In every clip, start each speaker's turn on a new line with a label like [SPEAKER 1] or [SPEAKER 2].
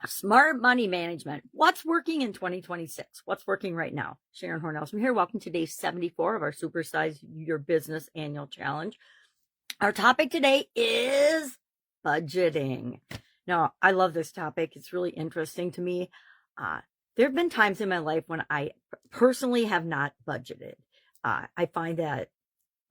[SPEAKER 1] Smart money management. What's working in 2026? What's working right now? Sharon Horne-Ellstrom here. Welcome to day 74 of our Supersize Your Business Annual Challenge. Our topic today is budgeting. Now, I love this topic. It's really interesting to me. There have been times in my life when I personally have not budgeted. I find that,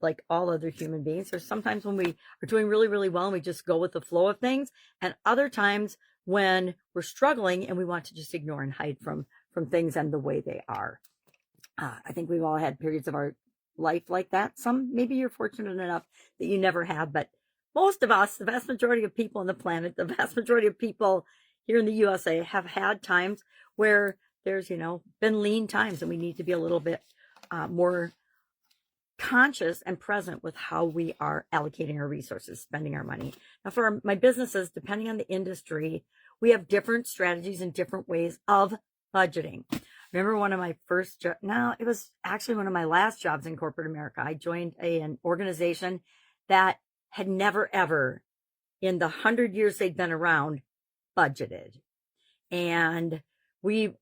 [SPEAKER 1] like all other human beings, there's sometimes when we are doing really, really well and we just go with the flow of things, and other times when we're struggling and we want to just ignore and hide from things and the way they are. I think we've all had periods of our life like that. Some, maybe you're fortunate enough that you never have, but most of us, the vast majority of people on the planet, the vast majority of people here in the USA have had times where there's, been lean times, and we need to be a little bit more conscious and present with how we are allocating our resources, spending our money. Now, for my businesses, depending on the industry, we have different strategies and different ways of budgeting. Remember one of my first jobs, no, it was actually one of my last jobs in corporate America. I joined an organization that had never, ever, in the 100 years they'd been around, budgeted. And we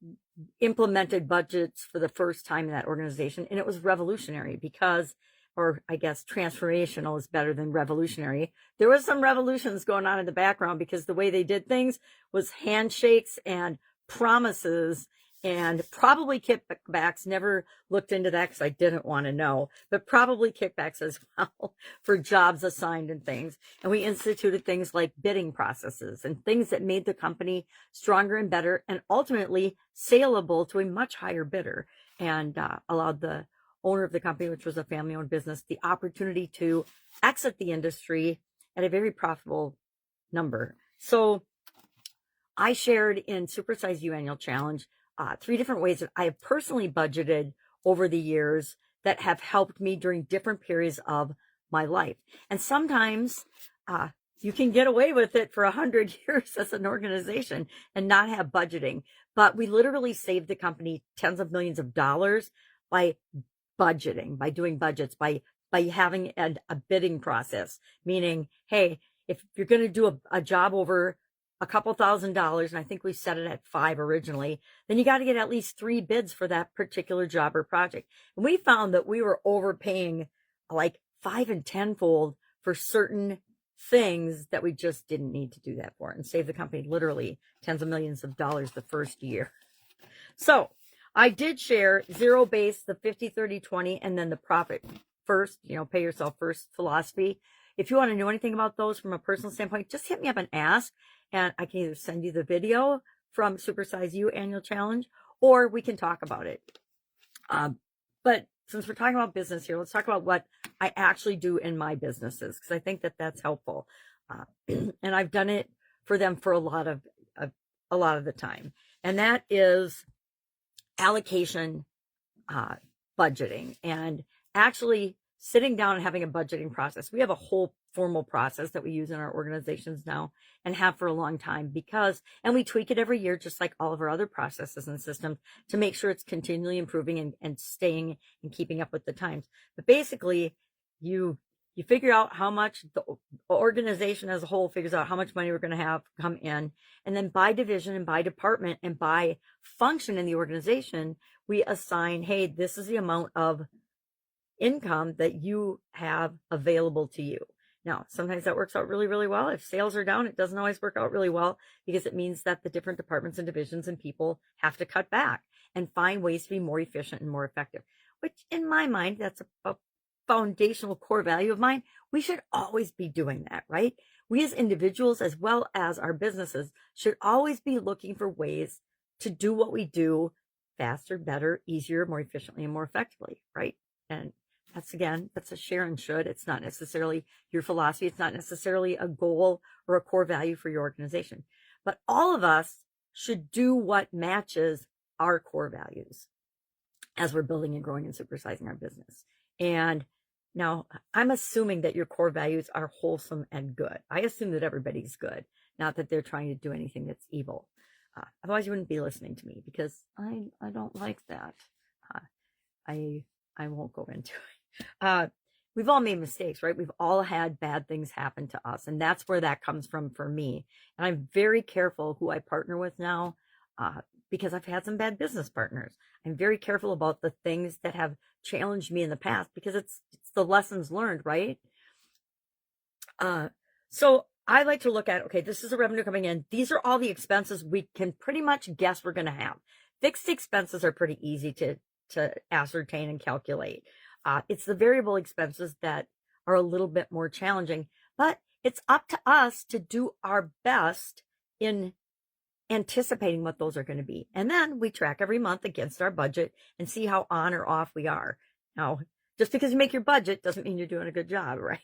[SPEAKER 1] implemented budgets for the first time in that organization, and it was revolutionary because, or I guess transformational is better than revolutionary. There was some revolutions going on in the background because the way they did things was handshakes and promises and probably kickbacks. Never looked into that because I didn't want to know, but probably kickbacks as well for jobs assigned and things. And we instituted things like bidding processes and things that made the company stronger and better and ultimately saleable to a much higher bidder, and allowed the owner of the company, which was a family-owned business, the opportunity to exit the industry at a very profitable number. So I shared in Supersize You Annual Challenge 3 different ways that I have personally budgeted over the years that have helped me during different periods of my life. And sometimes you can get away with it for 100 years as an organization and not have budgeting. But we literally saved the company tens of millions of dollars by budgeting, by doing budgets, by having a bidding process, meaning, hey, if you're going to do a job over a couple $1,000s, and I think we set it at 5 originally, then you got to get at least 3 bids for that particular job or project. And we found that we were overpaying like 5 and 10-fold for certain things that we just didn't need to do that for, and save the company literally tens of millions of dollars the first year. So I did share zero base, the 50-30-20, and then the profit first, pay yourself first philosophy. If you want to know anything about those from a personal standpoint, just hit me up and ask, and I can either send you the video from Supersize You Annual Challenge, or we can talk about it. But since we're talking about business here, let's talk about what I actually do in my businesses, because I think that that's helpful. And I've done it for them for a lot of the time. And that is allocation, budgeting, and actually sitting down and having a budgeting process. We have a whole formal process that we use in our organizations now and have for a long time and we tweak it every year, just like all of our other processes and systems, to make sure it's continually improving and staying and keeping up with the times. But basically, you figure out how much the organization as a whole figures out how much money we're going to have come in. And then by division and by department and by function in the organization, we assign, hey, this is the amount of income that you have available to you. Now, sometimes that works out really, really well. If sales are down, it doesn't always work out really well, because it means that the different departments and divisions and people have to cut back and find ways to be more efficient and more effective, which in my mind, that's a foundational core value of mine. We should always be doing that, right? We as individuals, as well as our businesses, should always be looking for ways to do what we do faster, better, easier, more efficiently, and more effectively, right? And that's a share and should. It's not necessarily your philosophy. It's not necessarily a goal or a core value for your organization. But all of us should do what matches our core values as we're building and growing and supersizing our business. And now I'm assuming that your core values are wholesome and good. I assume that everybody's good, not that they're trying to do anything that's evil. Otherwise you wouldn't be listening to me, because I don't like that. I won't go into it. we've all made mistakes, right? We've all had bad things happen to us. And that's where that comes from for me. And I'm very careful who I partner with now, because I've had some bad business partners. I'm very careful about the things that have challenged me in the past because it's the lessons learned, right? So I like to look at, okay, this is a revenue coming in. These are all the expenses we can pretty much guess we're going to have. Fixed expenses are pretty easy to ascertain and calculate. It's the variable expenses that are a little bit more challenging, but it's up to us to do our best in anticipating what those are going to be. And then we track every month against our budget and see how on or off we are. Now, just because you make your budget doesn't mean you're doing a good job, right?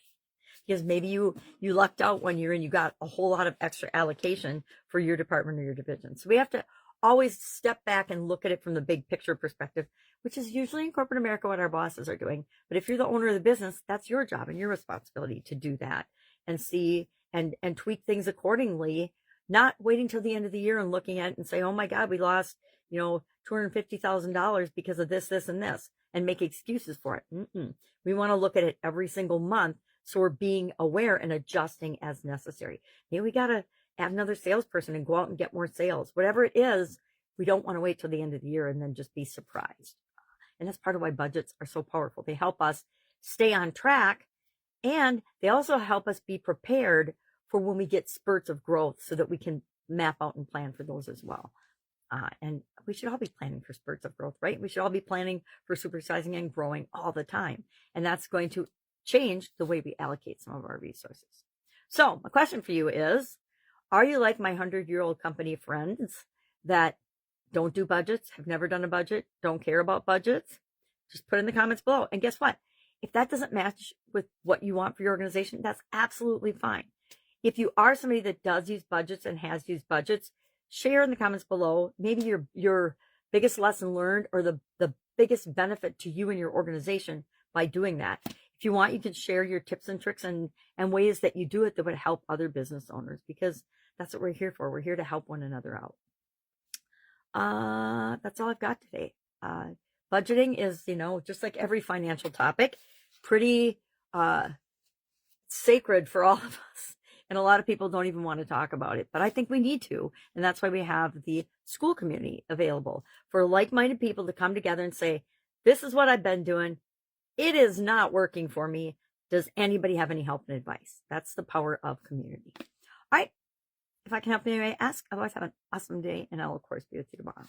[SPEAKER 1] Because maybe you lucked out one year and you got a whole lot of extra allocation for your department or your division. So we have to always step back and look at it from the big picture perspective, which is usually in corporate America what our bosses are doing. But if you're the owner of the business, that's your job and your responsibility to do that and see and tweak things accordingly, not waiting till the end of the year and looking at it and say, oh my God, we lost, $250,000 because of this, this, and this, and make excuses for it. We want to look at it every single month. So we're being aware and adjusting as necessary. Maybe we got to add another salesperson and go out and get more sales. Whatever it is, we don't want to wait till the end of the year and then just be surprised. And that's part of why budgets are so powerful. They help us stay on track, and they also help us be prepared for when we get spurts of growth so that we can map out and plan for those as well. And we should all be planning for spurts of growth, right? We should all be planning for supersizing and growing all the time. And that's going to change the way we allocate some of our resources. So my question for you is, are you like my 100-year-old company friends that don't do budgets, have never done a budget, don't care about budgets? Just put in the comments below. And guess what? If that doesn't match with what you want for your organization, that's absolutely fine. If you are somebody that does use budgets and has used budgets, share in the comments below maybe your biggest lesson learned or the biggest benefit to you and your organization by doing that. If you want, you can share your tips and tricks and ways that you do it that would help other business owners, because that's what we're here for. We're here to help one another out. That's all I've got today. Budgeting is, just like every financial topic, pretty sacred for all of us. And a lot of people don't even want to talk about it, but I think we need to. And that's why we have the school community available for like-minded people to come together and say, this is what I've been doing. It is not working for me. Does anybody have any help and advice? That's the power of community. All right. If I can help you, ask. Otherwise, have an awesome day, and I'll, of course, be with you tomorrow.